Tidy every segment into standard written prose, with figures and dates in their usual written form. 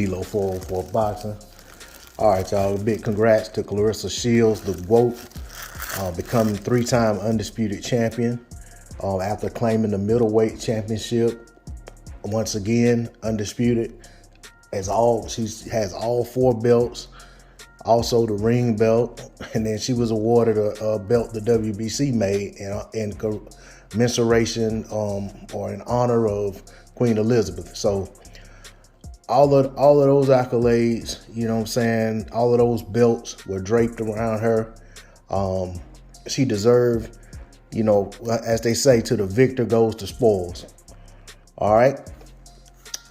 Kilo 404 Boxing. All right, y'all. Big congrats to Claressa Shields, the GOAT, becoming 3-time undisputed champion after claiming the middleweight championship. Once again, undisputed. She has all 4 belts, also the ring belt, and then she was awarded a belt the WBC made in commemoration or in honor of Queen Elizabeth. So all of those accolades, you know what I'm saying, all of those belts were draped around her. She deserved, you know, as they say, to the victor goes the spoils. All right.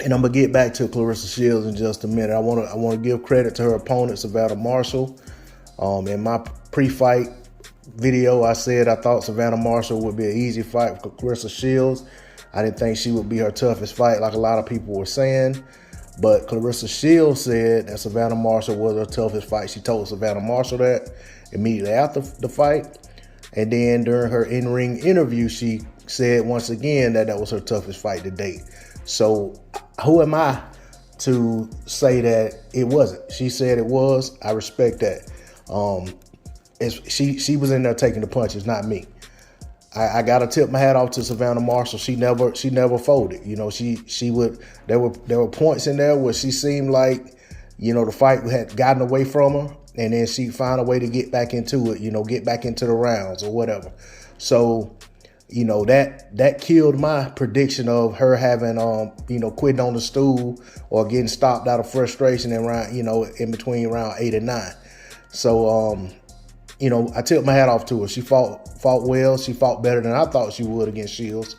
And I'm gonna get back to Claressa Shields in just a minute. I want to give credit to her opponent, Savannah Marshall. In my pre-fight video, I said I thought Savannah Marshall would be an easy fight for Claressa Shields. I didn't think she would be her toughest fight, like a lot of people were saying. But Claressa Shields said that Savannah Marshall was her toughest fight. She told Savannah Marshall that immediately after the fight. And then during her in-ring interview, she said once again that was her toughest fight to date. So who am I to say that it wasn't? She said it was. I respect that. She was in there taking the punches, not me. I gotta tip my hat off to Savannah Marshall. She never folded. You know, she would. There were points in there where she seemed like, you know, the fight had gotten away from her, and then she found a way to get back into it. You know, get back into the rounds or whatever. So, you know, that killed my prediction of her having, you know, quitting on the stool or getting stopped out of frustration in round, you know, in between round 8 and 9. So, you know, I tipped my hat off to her. She fought well. She fought better than I thought she would against Shields.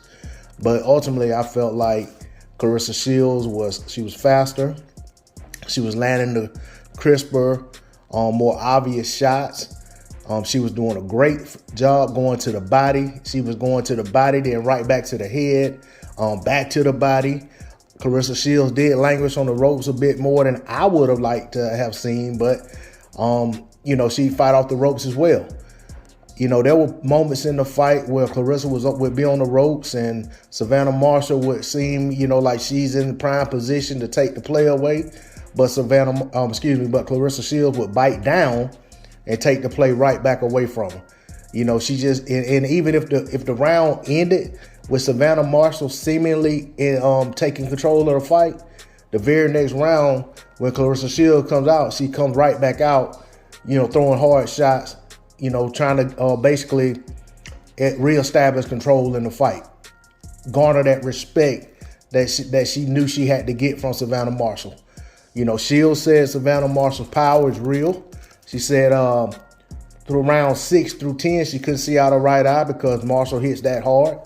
But ultimately, I felt like Claressa Shields was faster. She was landing the crisper, more obvious shots. She was doing a great job going to the body. She was going to the body, then right back to the head, back to the body. Claressa Shields did languish on the ropes a bit more than I would have liked to have seen, but you know, she'd fight off the ropes as well. You know, there were moments in the fight where Claressa would be on the ropes and Savannah Marshall would seem, you know, like she's in the prime position to take the play away. But Claressa Shields would bite down and take the play right back away from her. You know, she just, and even if the round ended with Savannah Marshall seemingly taking control of the fight, the very next round, when Claressa Shields comes out, she comes right back out, you know, throwing hard shots, you know, trying to basically reestablish control in the fight, garner that respect that she knew she had to get from Savannah Marshall. You know, Shields said Savannah Marshall's power is real. She said through round 6 through 10, she couldn't see out her right eye because Marshall hits that hard.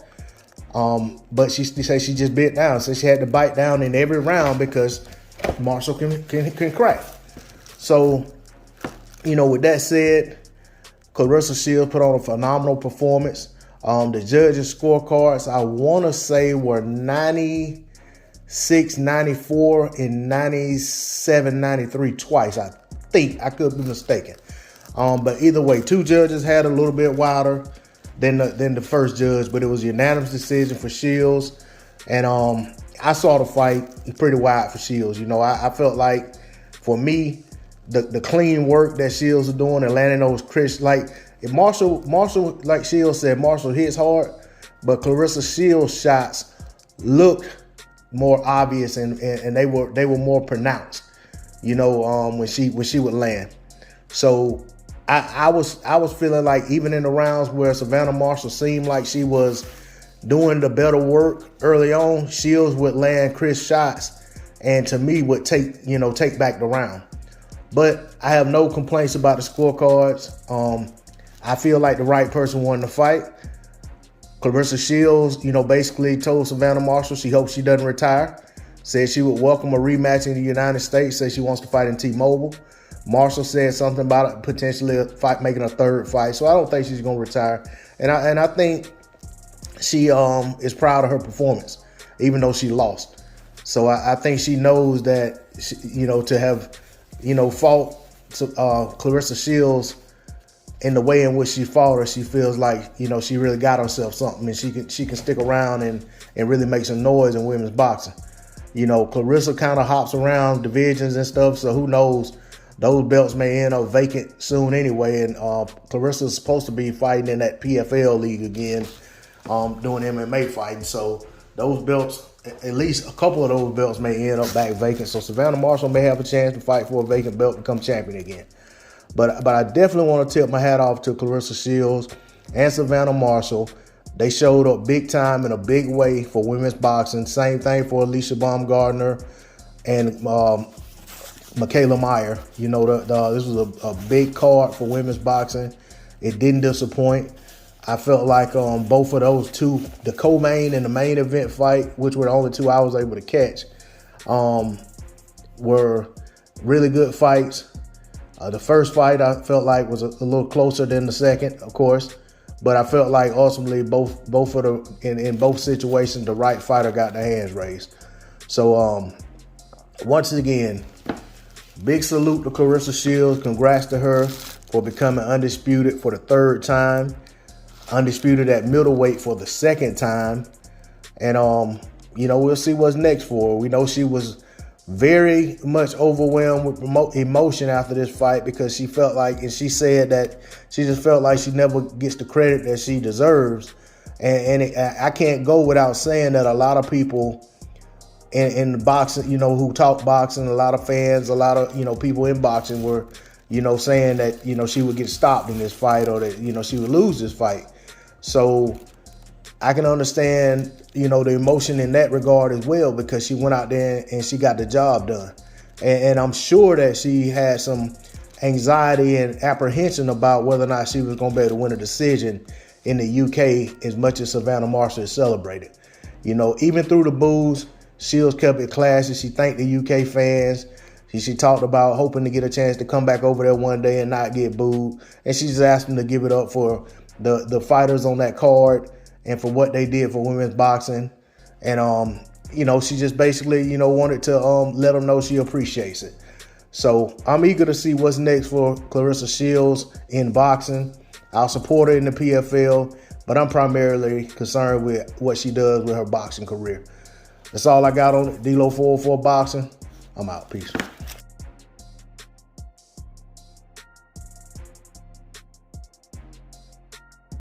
But she said she just bit down. So she had to bite down in every round because Marshall can crack. So, you know, with that said, Claressa Shields put on a phenomenal performance. The judges' scorecards, I want to say, were 96, 94, and 97, 93 twice. I think I could be mistaken. But either way, 2 judges had a little bit wilder than the first judge, but it was a unanimous decision for Shields. And I saw the fight pretty wide for Shields. You know, I felt like, for me, the clean work that Shields are doing and landing those crisp, like Marshall, like Shields said, Marshall hits hard, but Claressa Shields' shots looked more obvious and they were more pronounced. You know, when she would land. So I was feeling like even in the rounds where Savannah Marshall seemed like she was doing the better work early on, Shields would land crisp shots and to me would take back the round. But I have no complaints about the scorecards. I feel like the right person won the fight. Claressa Shields, you know, basically told Savannah Marshall she hopes she doesn't retire. Said she would welcome a rematch in the United States. Said she wants to fight in T-Mobile. Marshall said something about it, potentially making a 3rd fight. So I don't think she's going to retire. And I think she is proud of her performance, even though she lost. So I think she knows that, you know, to have, you know, fought Claressa Shields in the way in which she fought her, she feels like, you know, she really got herself something and she can stick around and really make some noise in women's boxing. Claressa kind of hops around divisions and stuff, so who knows? Those belts may end up vacant soon anyway. And Claressa's supposed to be fighting in that PFL league again, doing MMA fighting. So those belts, at least a couple of those belts may end up back vacant. So Savannah Marshall may have a chance to fight for a vacant belt and become champion again. But I definitely want to tip my hat off to Claressa Shields and Savannah Marshall. They showed up big time in a big way for women's boxing. Same thing for Alicia Baumgardner and Michaela Meyer. This was a big card for women's boxing. It didn't disappoint. I felt like both of those two, the co-main and the main event fight, which were the only two I was able to catch, were really good fights. The first fight I felt like was a little closer than the second, of course, but I felt like ultimately both of the in both situations the right fighter got their hands raised. So once again, big salute to Claressa Shields. Congrats to her for becoming undisputed for the third time, undisputed at middleweight for the second time, and we'll see what's next for her. We know she was very much overwhelmed with emotion after this fight because she felt like, and she said that she just felt like she never gets the credit that she deserves. And I can't go without saying that a lot of people in boxing, who talk boxing, a lot of fans, a lot of, people in boxing were, saying that, she would get stopped in this fight or that, she would lose this fight. So I can understand, the emotion in that regard as well, because she went out there and she got the job done. And I'm sure that she had some anxiety and apprehension about whether or not she was going to be able to win a decision in the UK as much as Savannah Marshall is celebrated. Even through the boos, Shields kept it classy. She thanked the UK fans. She talked about hoping to get a chance to come back over there one day and not get booed. And she just asked them to give it up for the fighters on that card and for what they did for women's boxing. And, she just basically, wanted to let them know she appreciates it. So I'm eager to see what's next for Claressa Shields in boxing. I'll support her in the PFL, but I'm primarily concerned with what she does with her boxing career. That's all I got on it. D-Lo 404 Boxing. I'm out. Peace.